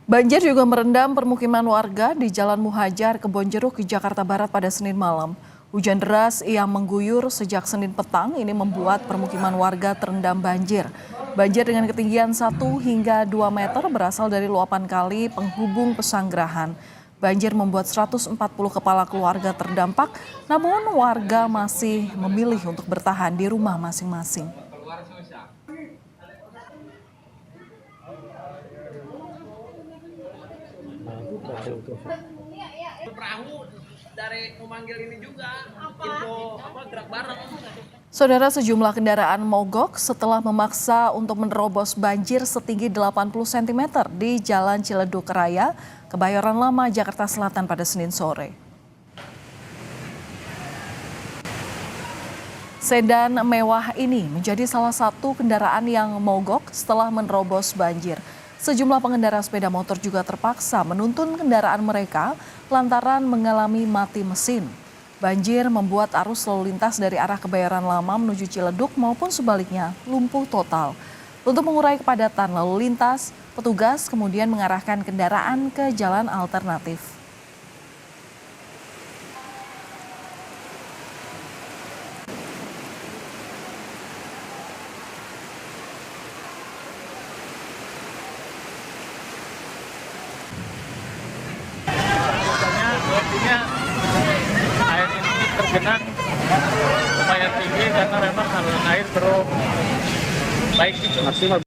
Banjir juga merendam permukiman warga di Jalan Muhajar, Kebonjeruk, Jakarta Barat pada Senin malam. Hujan deras yang mengguyur sejak Senin petang ini membuat permukiman warga terendam banjir. Banjir dengan ketinggian 1 hingga 2 meter berasal dari luapan kali penghubung Pesanggerahan. Banjir membuat 140 kepala keluarga terdampak, namun warga masih memilih untuk bertahan di rumah masing-masing. Perahu dari memanggil ini juga info gerak bareng. Saudara, sejumlah kendaraan mogok setelah memaksa untuk menerobos banjir setinggi 80 cm di Jalan Ciledug Raya, Kebayoran Lama, Jakarta Selatan pada Senin sore. Sedan mewah ini menjadi salah satu kendaraan yang mogok setelah menerobos banjir. Sejumlah pengendara sepeda motor juga terpaksa menuntun kendaraan mereka lantaran mengalami mati mesin. Banjir membuat arus lalu lintas dari arah Kebayoran Lama menuju Ciledug maupun sebaliknya lumpuh total. Untuk mengurai kepadatan lalu lintas, petugas kemudian mengarahkan kendaraan ke jalan alternatif. Artinya air ini tergenang lumayan tinggi karena memang saluran air belum baik. Maksimal